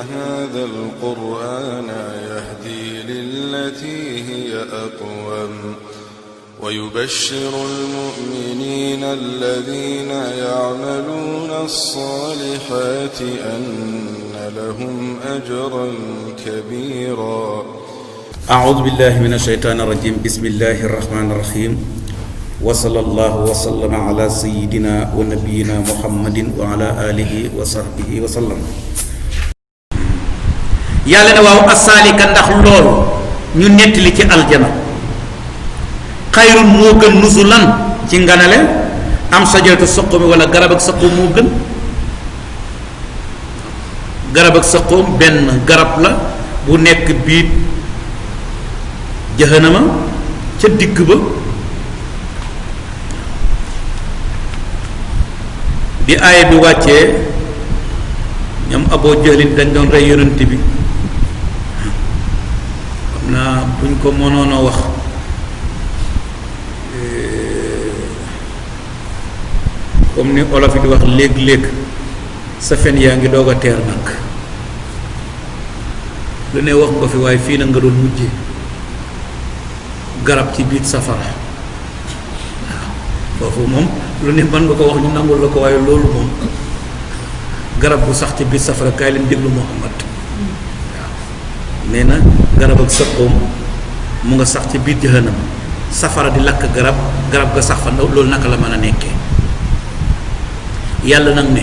هذا القرآن يهدي للتي هي أقوم ويبشر المؤمنين الذين يعملون الصالحات أن لهم أجرا كبيرا. أعوذ بالله من الشيطان الرجيم. بسم الله الرحمن الرحيم. وصلى الله وسلم على سيدنا ونبينا محمد وعلى آله وصحبه وسلم. yàlla ne waaw asaalika ndax loolu ñu nettali ci aljana xayrun moo gën nuzulan ci nganale am sajaratu saqum wala garab ak saqum moo gën. garab ak saqum benn garab la bu nekk biit jahannama ca digg ba bi aaya bi wàccee ñoom Aboo Jahlin dañ doon rey yonent bi xam naa buñ ko mënoon a wax comme ni olof yi di wax léeg-léeg sa fen yaa ngi doog a teer nag lu ne wax ko fi waaye fii na nga doon mujje garab ci biir safara waaw foofu moom lu ne mën nga ko wax ñu nangul la ko waaye loolu moom garab bu sax ci biir safara kaay leen déglu Muhammad waaw nee na garab ak saqoom mu nga sax ci biir jahannam safara di lakk garab ga sax fa loolu naka la mën a nekkee. yàlla nag ne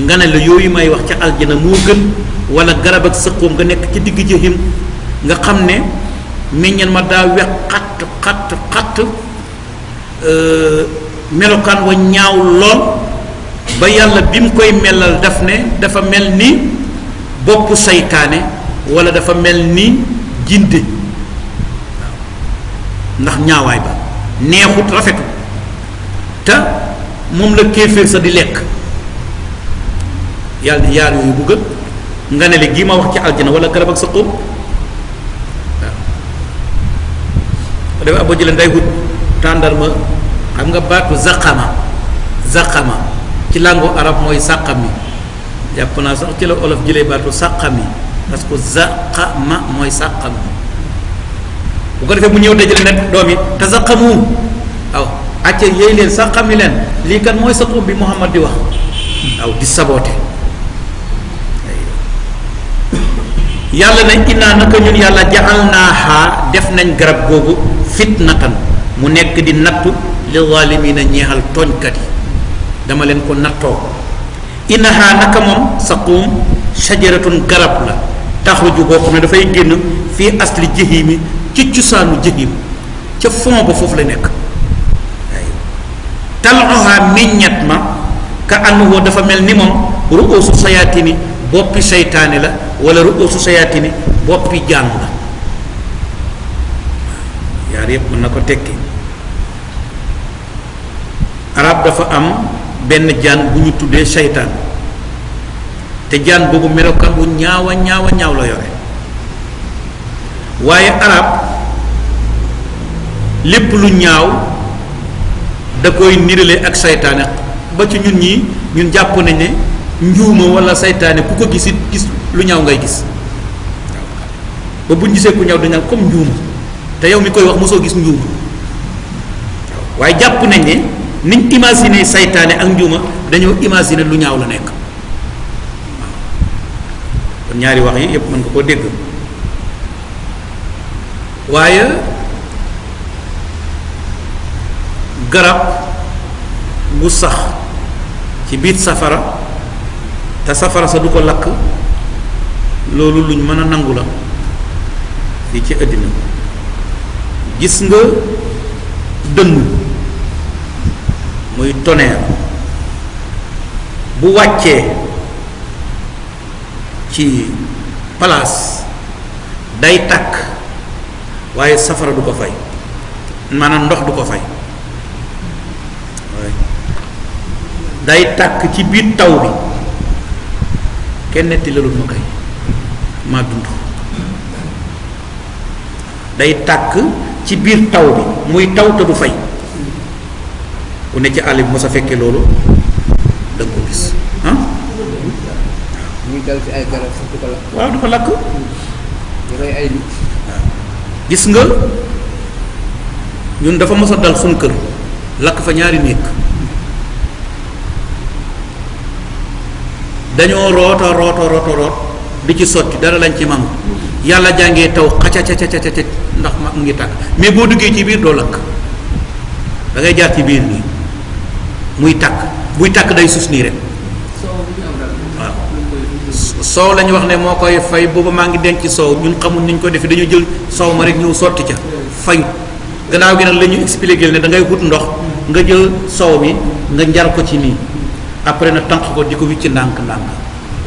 nga ne la yooyu may wax ca aljana moo gën wala garab ak saqoom nga nekk ci digg jahim nga xam ne meññeen ma daa wex xatt melokaan wa ñaaw lool ba yàlla bi mu koy melal daf ne dafa mel ni boppu saytaane wala dafa mel ni jinde ndax ñaawaay ba neexut rafetu te moom la kéeféer sa di lekk yàlla yaar yooyu bu gën nga ne li gii ma wax ci aljana wala garab ak sa xóob waaw dafa Aboo Jahlin day wut tàndarma xam nga baatu zaqama ci langue arabe mooy sàqami jàpp naa sax ci la olof jëlee baatu sàqami parce que zaqama mooy sàqami bu ko defee bu ñëw dajale nag doom yi te zaqamu waaw acce yéey leen sàqami leen lii kan mooy saqum bi Muhammad di wax waaw di saboote yàlla na innaa naka ñun yàlla ja'alnaahaa def nañ garab googu fitnatan mu nekk di nattu li zaalimiina ñeexal tooñkat yi dama leen ko nattoo. innahaa naka moom saquum shajaratun garab la taxruju boo xam ne dafay génn fii asli jahimi ci cosaanu jahim ca fond ba foofu la nekk tal'uhaa meññat ma ka annahu dafa mel ni moom ru'uusu sayaatini boppi seytaane la wala ru'uusu sayaatini boppi jaan la yaar yépp mën na ko tekki. arab dafa am benn jaan bu ñu tuddee seytaan te jaan boobu melokaan bu ñaawa ñaaw la yore waaye arab lépp lu ñaaw da koy nirale ak seytaane ba ci ñun jàpp nañ ne njuuma wala seytaane ku ko gis lu ñaaw ngay gis ba buñ gisee ku ñaaw dañu comme njuuma te yow mi koy wax mosoo gis njuuma waaye jàpp nañ ne niñ imaginer saytaane ak njuuma dañoo imaginer lu ñaaw la nekk kon ñaari wax yi yépp mën nga koo dégg waaye garab gu sax ci biir safara te safara sa du ko lakk loolu luñ mën a nangu la fii ci àddina gis nga dënnu muy tonnerre bu wàccee ci place day tàkk waaye safara du ko fay maanaam ndox du ko fay day tàkk ci biir taw bi kenn netti lalul ma kay maa dund day tàkk ci biir taw bi muy taw te du fay ku ne ci àll bi mos a fekkee loolu da nga ko gis ah dal ci ay garab sax du ko lakk. waaw du ko lakk. di rey ay nit. gis nga ñun dafa mos a dal suñu kër lakk fa ñaari néeg dañoo root di ci sotti dara lañ ci mam yàlla jàngee taw xacacacacacac ndax ma ngi tàkk mais boo duggee ci biir doo lakk da ngay jaar ci biir nii muy tàkk buy tàkk day sus nii rek waaw soow lañu wax ne moo koy fay booba maa ngi denc soow ñun xamul niñ ko defee dañu jël soow ma rek ñëw sotti ca fayut gannaaw gi nag la ñu expliqué ne da ngay wut ndox nga jël soow mi nga njar ko ci nii après na tànq ko di ko wicc ndànk-ndànk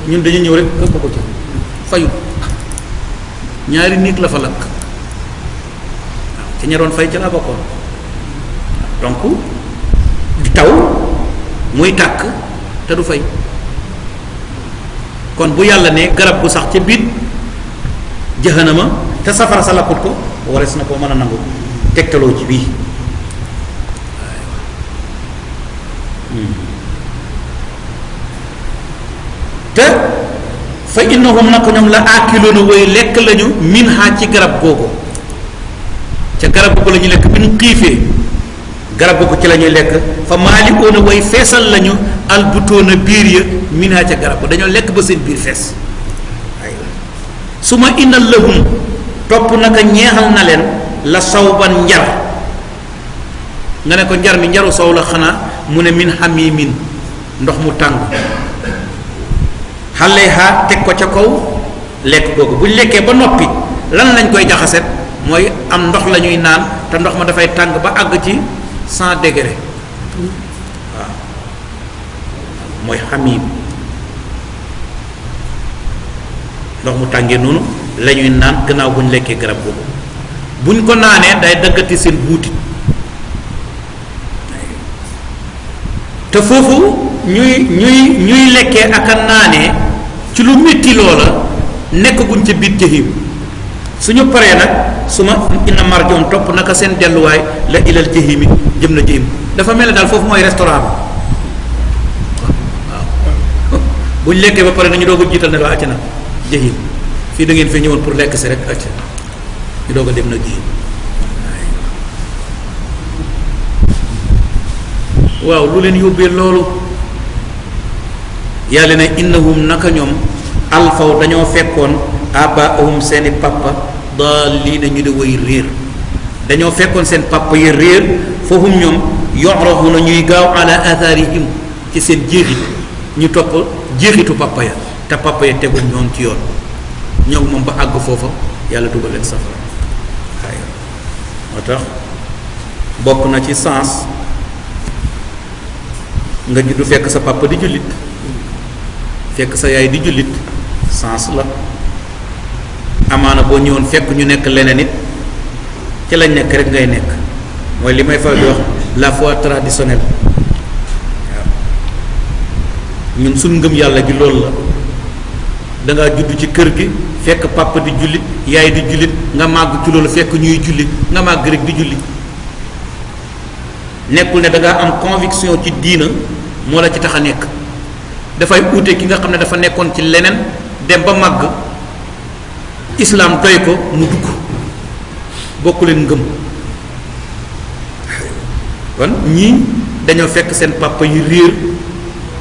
ñun dañu ñëw rek ëpp ko ca fayut ñaari nit la fa lakk waaw ci ña doon fay ca la bokkoon donc di taw muy tàkk te du fay kon bu yàlla ne garab gu sax ca biir jahanama te safara sa lakkut ko warees na koo mën a nangu tegtaloo ci bii te fa innahum nag ñoom la aakiluuna way lekk lañu min ha ci garab googu ca garab googu la ñuy lekk bi ñu xiifee garab googu ci la ñuy lekk fa maaliuuna way feesal lañu albutoona biir ya min ha ca garab dañoo lekk ba seen biir fees su ma innal lahum topp naka ñeexal na leen la sawban njar nga ne ko njar mi njaru sow la xanaa mu ne min hamimin ndox mu tàng xale ha teg ko ca kaw lekk googu bu ñu lekkee ba noppi lan lañ koy jaxaset mooy am ndox la ñuy naan te ndox ma dafay tàng ba àgg ci 100 degré waaw mooy hamim ndox mu tàngee noonu la ñuy naan gannaaw bu ñu lekkee garab googu buñ ko naanee day daggati seen buutit te foofu ñuy lekkee ak a naanee ci lu métti loola nekk guñ ca biir jahim suñu paree nag su ma inna marjoon topp naka seen delluwaay la ilal jahimi jëm na jahim dafa mel ne daal foofu mooy restaurant bi waaw buñ lekkee ba pare nañu doog a jiital ne waa acca na jahim fii da ngeen fi ñëwoon pour lekk si rek acca ñu doog a dem na jahim waaw lu leen yóbbee loolu yàlla ne innahum naka ñoom alfaw dañoo fekkoon abaahum seeni papa daalliina ñu di way réer dañoo fekkoon seen papa yi réer fahum ñoom yu'rafuna ñuy gaaw ala atharihim ci seen jeexit ñu topp jeexitu papa ya te papa ya tegul ñoon ci yoon ñoom moom ba àgg foofa yàlla dugal leen safara waaye moo tax bokk na ci sens nga juddu fekk sa papa di jullit fekk sa yaay di jullit sens la amaana boo ñëwoon fekk ñu nekk leneen it ci lañ nekk rek ngay nekk mooy li may faral di wax la foi traditionnelle waaw ñun suñ ngëm yàlla gi loolu la dangaa judd ci kër gi fekk papa di jullit yaay di jullit nga màgg ci loolu fekk ñuy julli nga màgg rek di julli nekkul ne dangaa am conviction ci diina moo la ci tax a nekk dafay uute ki nga xam ne dafa nekkoon ci leneen dem ba màgg islam doy ko mu dugg bokku leen ngëm kon ñii dañoo fekk seen papa yu réer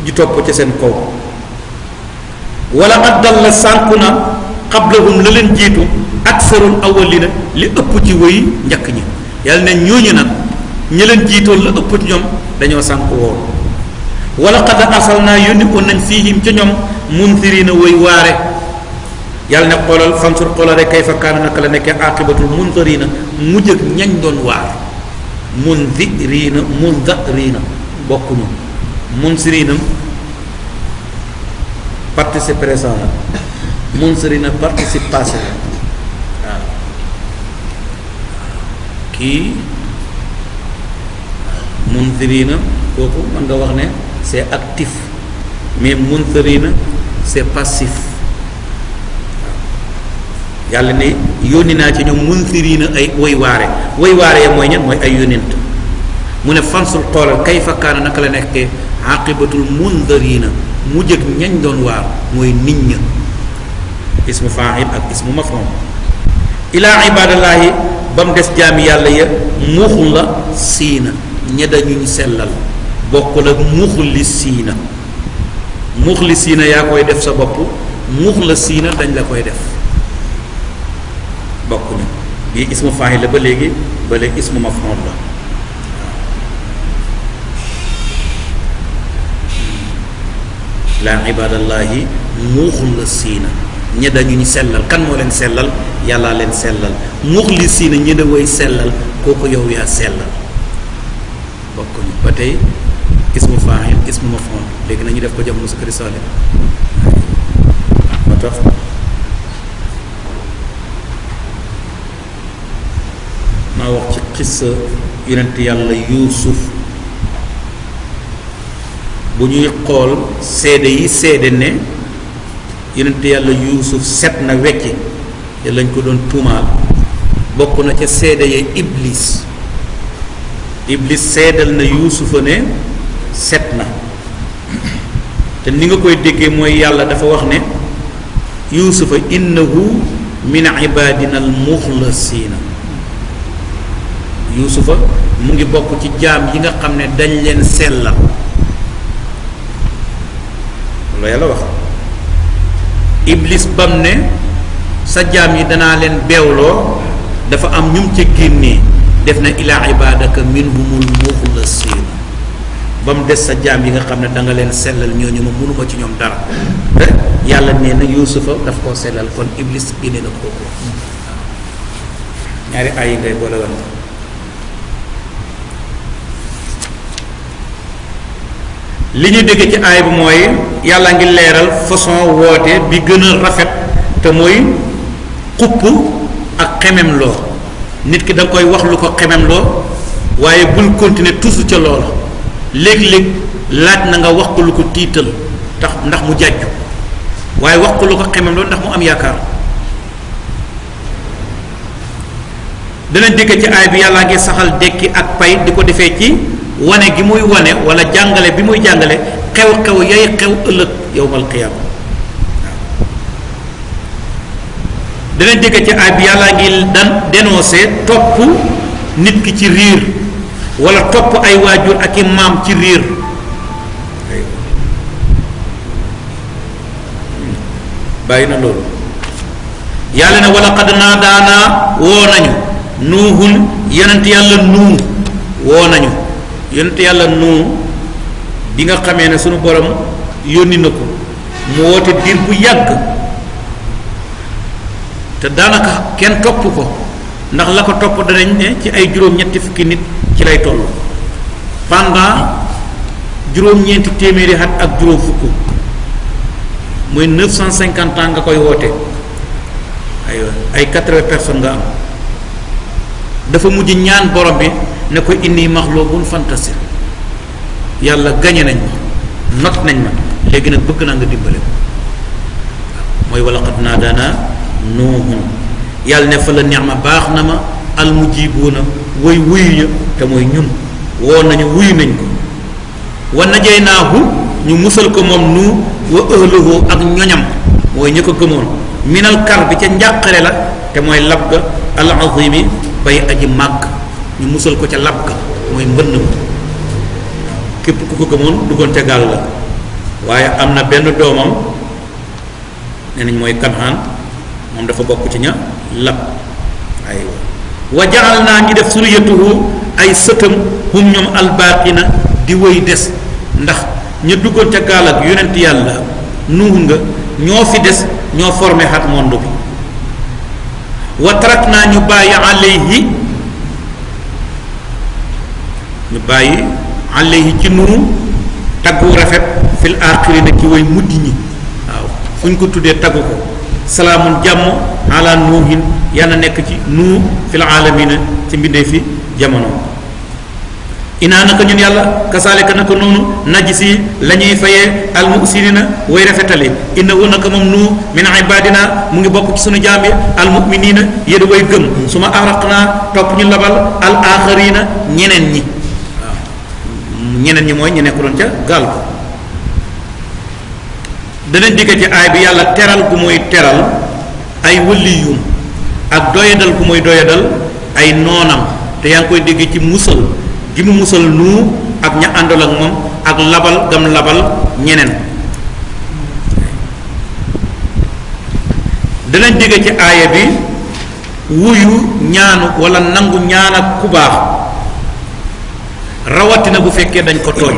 ji topp ca seen kaw wala addal la sànku na xablahum la leen jiitu aksarul awalina li ëpp ci wëy njëkk ñi yàlla ne ñooñu nag ñi leen jiitoon la ëpp ci ñoom dañoo sànku woon wala qad arsalnaa yónni oon nañ fiihim ca ñoom mundirina wëy waare yàlla ne xoolal fansur xoolal rek kayfa kaana naka la nekkee aqibatul mundirina mujj ak ñañ doon waar mundirina bokkuñu mundirina participe présent la mundirina participe passé la waaw kii mundirina kooku mën nga wax ne c'est actif mais mundirina c'est passif yàlla ne yónni naa ci ñoom mundirina ay woy waare ya mooy ñan mooy ay yónent mu ne fansul xoolal kayfa kaana naka la nekkee aqibatul mundirina mujj ak ñañ doon waar mooy nit ña ismu fa'il ak ismu maf'ul ila ibadallahi bam des jaami yàlla ya muxlasiina ña dañuy sellal bokkul ak muxlisiina muxlisiina yaa koy def sa bopp muxlasiina dañ la koy def bokkuñu bii ismu fa'il la ba léegi ismu maf'ul la la ibadallahi muxlisiina ña dañuy sellal kan moo leen sellal yàllaa leen sellal muxlisiina ñi da way sellal kooku yow yaa sellal bokkuñu ba tey ismu fa'il ismu maf'ul léegi nañu def ko jamono sukari salim moo tax maa wax ci xissa yonent yàlla yuusuf bu ñuy xool seede yi seede ne yonent yàlla yuusuf set na wecci te lañ ko doon tuumaal bokk na ca seede ya iblis seedal na yuusufa ne set na te ni nga koy déggee mooy yàlla dafa wax ne yuusufa innahu min ibadina al muxlasiina yuusufa mu ngi bokk ci jaam yi nga xam ne dañ leen sellal loolu yàlla wax iblis bam ne sa jaam yi danaa leen beewloo dafa am ñum ca génnee def na ila ibadaka minhumul muxlasiin ba mu des sa jaam yi nga xam ne da nga leen sellal ñooñu ma mënuma ci ñoom dara yàlla nee na yuusufa daf koo sellal kon iblis génne na kooku ñaari ay yi ngay boole woon li ñu dégg ci aay bi mooy yàlla ngi leeral façon woote bi gën a rafet te mooy xupp ak xemem loo nit ki da nga koy wax lu ko xemem loo waaye bul continuer toujours ca loola léeg-léeg laaj na nga wax ko lu ko tiital tax ndax mu jàjju waaye wax ko lu ko xemem loo ndax mu am yaakaar dana dégg ci aay bi yàlla ngi saxal dekki ak pay di ko defee ci wane gi muy wane wala jàngale bi muy jàngale xew-xew yay xew ëllëg yowmal qiyaama dana dégg ci ay bi yàllaa ngi dan dénoncé topp nit ki ci riir wala topp ay waajur ak i maam ci riir bàyyi na loolu yàlla ne wala qad naadaanaa woo nañu nuuhun yonent yàlla nuu woo nañu yonent yàlla nuu bi nga xamee ne sunu borom yónni na ko mu woote diir bu yàgg te daanaka kenn topp ko ndax la ko topp danañ ne ci ay juróom-ñetti fukki nit ci lay toll pendant juróom-ñeenti téeméeri at ak juróom fukk muy 950 ans nga koy woote ay 80 personnes nga am dafa mujj ñaan borom bi ne ko inni maxluubun fantasir yàlla gañe nañ ma not nañ ma léegi nag bëgg naa nga dimbale ko mooy wala qad naadaana nuuhun yàlla ne fa la neex ma baax na ma almujibuuna way wuyu ña te mooy ñun woo nañu wuyu nañ ko wa najaynaahu ñu musal ko moom nu wa ahluhu ak ñoñam mooy ñi ko gëmoon minal kar bi ca njàqare la te mooy lab ga al azimi bay aji màgg ñu musal ko ca lab ga mooy mbënn ma képp ku ko gëmoon duggoon ca gaal la waaye am na benn doomam nee nañ mooy Kanaan moom dafa bokk ci ña lab aywa wa jaal naa ñi def suriyatuhu ay sëtam hum ñoom albaaqina di wëy des ndax ña duggoon ca gaal ak yonent yàlla nuuhu nga ñoo fi des ñoo formé xat monde bi wa tarak naa ñu bàyyi alayhi ci nuuhu taggu rafet fil aaxirina ki way mujj ñi waaw fu ñu ko tuddee taggu ko salaamun jàmm ala nuuhin yàlla nekk ci nuu fil aalamina ci mbindee fi jamono inaa naka ñun yàlla kasaalika naka noonu najisi la ñuy fayee almusinina way rafetali innahu naka moom nuu min ibadina mu ngi bokk ci sunu jaam yi almuminina yéda way gëm su ma araqnaa topp ñu labal al axarina ñeneen ñi waaw ñeneen ñi mooy ñu nekkuloon ca gaal ko danañ digg ci aay bi yàlla teral gu muy teral ay waliyum ak doyadal ku muy doyadal ay noonam te yaa ngi koy dégg ci musal gi mu musal nuu ak ña àndal ak moom ak labal gam labal ñeneen. danañ dégg ci aaya bi wuyu ñaanu wala nangu ñaan ak ku baax rawatina bu fekkee dañ ko tooñ.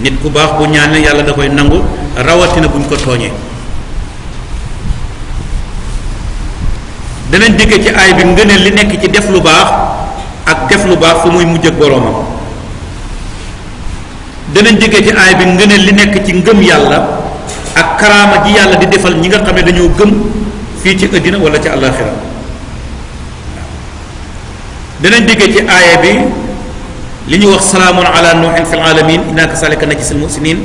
nit ku baax bu ñaanee yàlla da koy nangu rawatina buñ ko tooñee. danañ dégg ci aay bi ngëneel li nekk ci def lu baax ak def lu baax fu muy mujj ak boroomam. danañ dégg ci aay bi ngëneel li nekk ci ngëm yàlla ak karaama ji yàlla di defal ñi nga xam ne dañoo gëm fii ci àddina wala ci àllaaxira. danañ dégg ci aaya bi li ñuy wax salaamun ala nuuhin fil alamin inna kasalika najzil muhsinin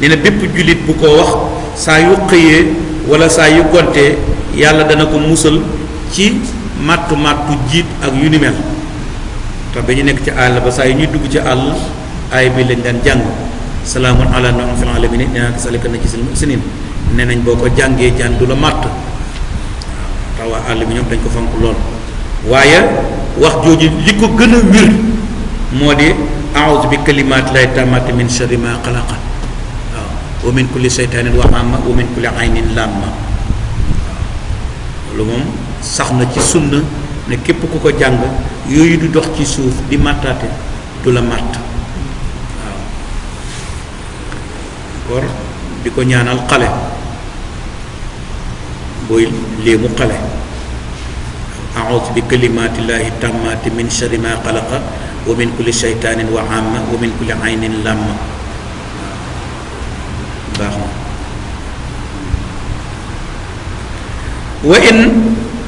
nee na bépp jullit bu ko wax saa yu xëyee wala saa yu gontee yàlla dana ko musal ci màttu jiit ak yu ni mel. tax ba ñu nekk ci àll ba saa yu ñuy dugg ci àll aay bi lañ daan jàng salaamun ala nuuhin fil alamin inna kasalika najzil muhsinin nee nañ boo ko jàngee jaan du la màtt. waaw tax waa àll bi ñoom dañ ko fonk lool waaye wax jooju li ko gën a wér moo di a'udhu bi kalimaati llaahi taammaati min sharri maa xalaqa waaw wa min kulli shaytaanin wa hamma wa min kulli aynin lamma. loolu moom sax na ci sunna ne képp ku ko jàng yooyu du dox ci suuf di màttaate du la màtt. waaw war di ko ñaanal xale booy léemu xale a'udhu bi kalimaati llaahi taammaati min sharri maa xalaqa wa min kulli shaytaanin wa hamma wa min kulli aynin lamma. baax na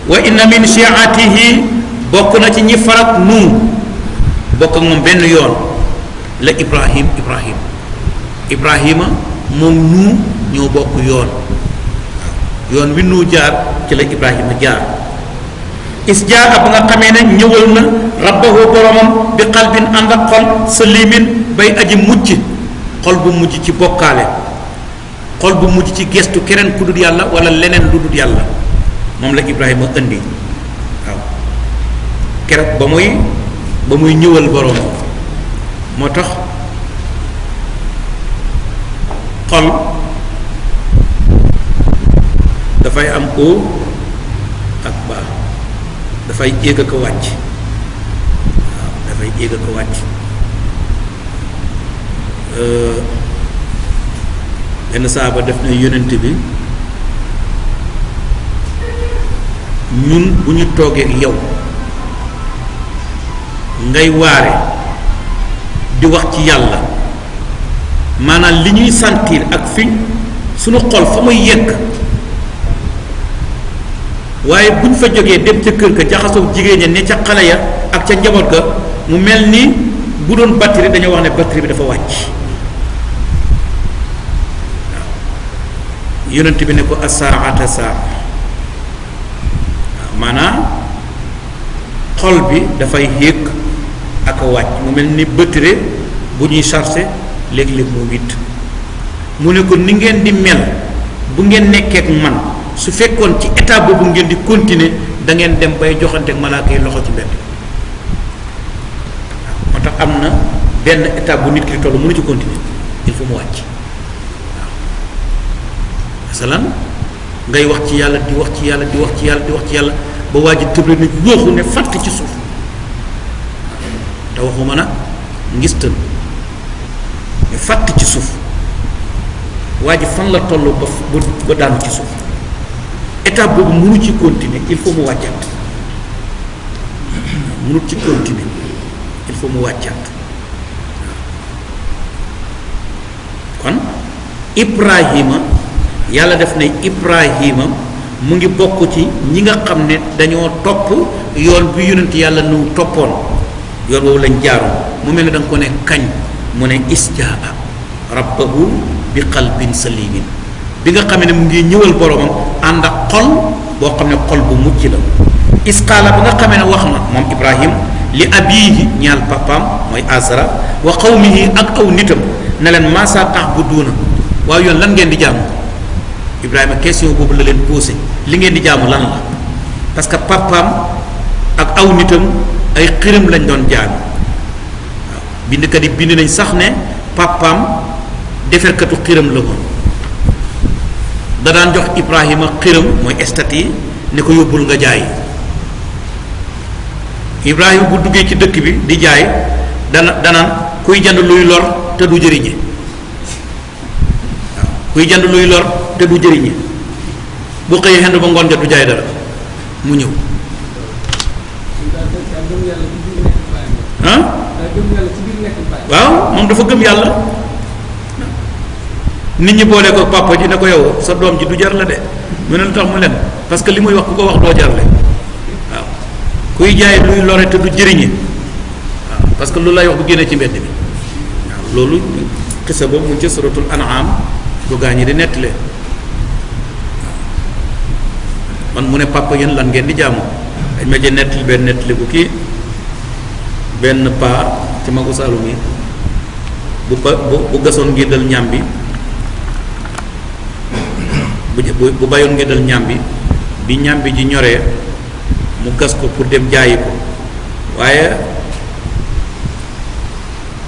wa inna min shi'atihi bokk na ci ñi farak nuu bokk ak moom benn yoon la Ibrahima moom nuu ñoo bokk yoon wi nuu jaar ci la Ibrahima jaar. isjaa ba nga xamee ne ñëwal na rabbahu boromam bi qalbin ànd ak xol salimin bay aji mujj xol bu mujj ci bokkaale xol bu mujj ci gestu keneen ku dul yàlla wala leneen lu dul yàlla moom la Ibrahima indi waaw keroog ba muy ñëwal boromam moo tax xol dafay am haut ak bas dafay yéeg ak a wàcc waaw dafay yéeg ak a wàcc benn saaba def na yonent bi ñun bu ñu toogee ak yow ngay waare di wax ci yàlla maanaam li ñuy sentir ak fi suñu xol fa muy yegg waaye buñ fa jógee dem ca kër ga jaxasoo jigéen ña ne ca xale ya ak ca njaboot ga mu mel ni bu doon batterie dañoo wax ne batterie bi dafa wàcc waaw yonent bi ne ko asaata saa waaw maanaam xol bi dafay yéeg ak a wàcc mu mel ni batterie bu ñuy chargé léeg-léeg mu witt mu ne ko ni ngeen di mel bu ngeen nekkee ak man su fekkoon ci état boobu ngeen di continuer da ngeen dem bay joxante ak malaaka yi loxo ci mbedd waaw moo tax am na benn état bu nit ki di toll mënu ci continuer il faut mu wàcc waaw masalan ngay wax ci yàlla di wax ci yàlla di wax ci yàlla di wax ci yàlla ba waa ji tëble na yooxu ne fàtt ci suuf te waxuma nag ngistal ne fàtt ci suuf waa ji fan la toll ba daanu ci suuf étape boobu mënu ci continuer il faut mu wàccaat mënut ci continuer il faut mu wàccaat kon Ibrahima yàlla def na Ibrahima mu ngi bokk ci ñi nga xam ne dañoo topp yoon bi yonent yàlla nu toppoon yoon woowu lañ jaaroon mu mel ne da nga ko ne kañ mu ne isjaa rabbahu bi qalbin salimin bi nga xam ne mu ngi ñëwal boromam ànd ak xol boo xam ne xol bu mucc la isqaala ba nga xamee ne wax na moom Ibrahim li abiihi ñaal papaam mooy Azra wa qawmihi ak aw nitam ne leen maasaa ta'buduuna waaye yoon lan ngeen di jaamu Ibrahima question boobu la leen posé li ngeen di jaamu lan la parce que papaam ak aw nitam ay xiram lañ doon jaamu waaw bindkat yi bind nañ sax ne papaam deferkatu xiram la woon da daan jox Ibrahima xiram mooy estat yi ne ko yóbbul nga jaay Ibrahima bu duggee ci dëkk bi di jaay danaan kuy jënd luy lor te du jëriñe waaw kuy jënd luy lor te du jëriñe bu xëyee xend ba ngoon jot du jaay dara mu ñëw ah waaw moom dafa gëm yàlla nit ñi boole ko papa ji ne ko yow sa doom ji du jar la de mu ne lu tax mu leen parce que li muy wax ku ko wax doo jarle waaw kuy jaay luy lore te du jëriñe waaw parce que lu lay wax bu génnee ci mbedd bi waaw loolu xisa boobu mu ci suratul an'am du gaa ñi di nettalee man mu ne papa yéen lan ngeen di jaamu dañ ma jë nettali benn nettali bu kii benn paa ci magu Saalum yi bu gasoon ngir dal ñam bi bu bayoon ngir dal ñam bi ñam bi ji ñoree mu gas ko pour dem jaayi ko waaye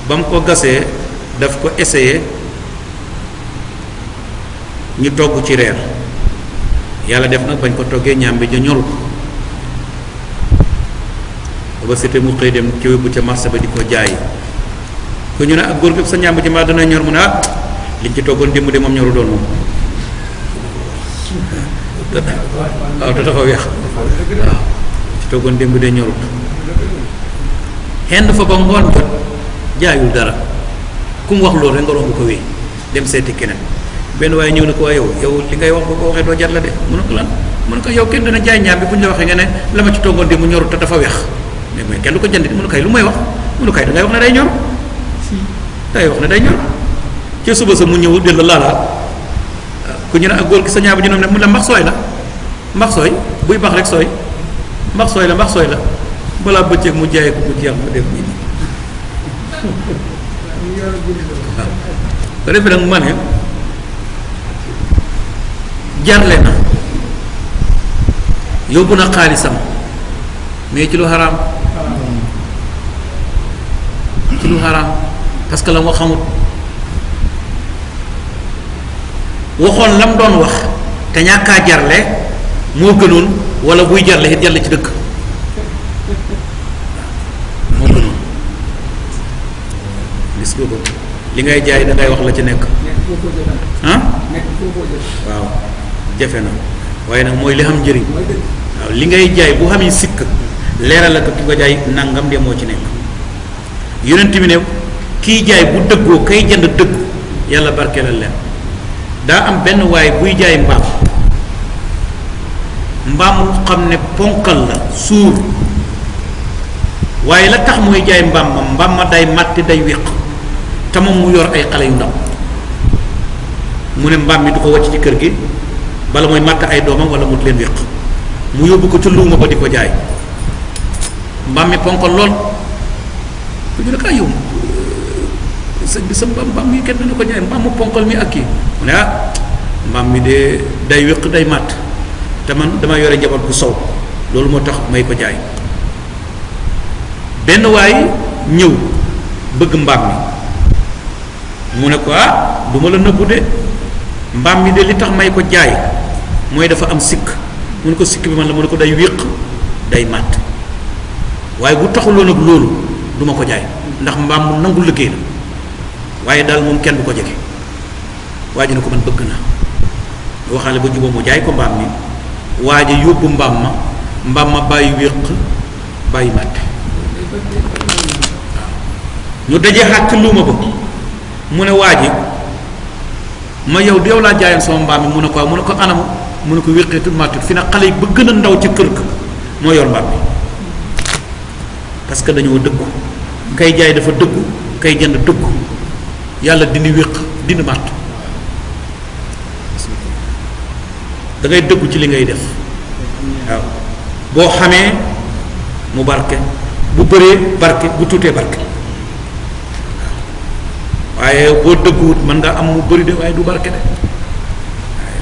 ba mu ko gasee daf ko essayé ñu togg ci reer yàlla def nag bañ ko toggee ñam bi ja ñorul ba c'était mu xëy dem ci bu ca marché ba di ko jaayi ko ñu ne ak góor gi sa ñam ji ma dana ñor mu ne ah liñ ci toggoon démb de moom ñoru doon moom waaw te dafa weex waaw ci toggoon démb de ñorut xend fa ba ngoon jot jaayul dara ku mu wax loolu rek nga romb ko wéy dem seeti keneen benn waaye ñëw na ko waaye yow li ngay wax boo ko waxee doo jar la de mu ne ko lan mu ne ko yow kenn dana jaay ñaam bi bu ñu la waxee nga ne la ma ci toggoon démb ñorut te dafa weex mais kenn du ko jënd mu ne kay lu may wax mu ne kay da ngay wax ne day ñor day wax ne day ñor ci suba sa mu ñëw di la laalaat ku ñu ne ak góor gi sa ñaar bi ñu ne mu la mbax sooy la mbax sooy buy bax rek sooy mbax sooy la balaa bëccëg mu jaay ko mu jeex mu def nii waaw ba defee nag ma ne jarle na yóbbu na xaalisam mais ci lu xaraam parce que la moo xamut waxoon lam doon wax te ñàkkaa jarle moo gënoon wala buy jarle it jarle ci dëkk moo gënoon gis nga ko li ngay jaay da ngay wax la ci nekk ah waaw jafe na waaye nag mooy li xam njëriñ waaw li ngay jaay bu xamee sikk leeral la ko ki ko jaay nangam de moo ci nekk yonent bi ne kiy jaay bu dëggoo kay jënd dëggu yàlla barkeelal leen daa am benn waay buy jaay mbaam mu xam ne ponkal la suur waaye la tax mooy jaay mbaam ma day màtti day wéq te moom mu yor ay xale yu ndaw mu ne mbaam mi du ko wàcc ci kër gi bala mooy màtt ay doomam wala mu leen wéq mu yóbbu ko ca luuma ba di ko jaay mbaam mi ponkal lool ku ñu ne kaa yow sëñ bi sa mbaam mi kenn dana ko jaay mbaam mu ponkal mi ak kii mu ne ah mbaam mi de day wéq day màtt te man dama yore njaboot bu sow loolu moo tax may ko jaay benn waay ñëw bëgg mbaam mi mu ne ko ah du ma la nëbbu de mbaam mi de li tax may ko jaay mooy dafa am sikk mu ne ko sikk bi man la mu ne ko day wéq day màtt waaye bu taxuloon ak loolu du ma ko jaay ndax mbaam mu nangu liggéey la waaye daal moom kenn du ko jege waa ji ne ko man bëgg naa waxaale ba jubóo mu jaay ko mbaam mi waa ji yóbbu mbaam ma bàyyi wéq bàyyi màtt waaw ñu daje xàkk luuma ba mu ne waa ji ma yow yow laa jaayoon sama mbaam mi mu ne ko mu ne ko anam mu ne ko wéqeetul màttut fi na xale yi ba gën a ndaw ca kër ga moo yor mbaam mi parce que dañoo dëggu kay jaay dafa dëggu kay jënd dëggu yàlla dindi wéq dindi màtt da ngay dëggu ci li ngay def waaw boo xamee mu barke bu bëree barke bu tuutee barke waaye boo dëgguwut mën nga am mu bëri de waaye du barke de waaye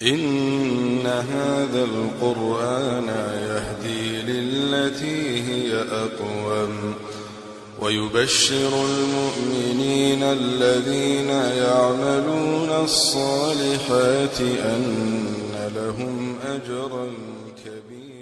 إن هذا القرآن يهدي للتي هي أقوم ويبشر المؤمنين الذين يعملون الصالحات أن لهم أجرا كبيرا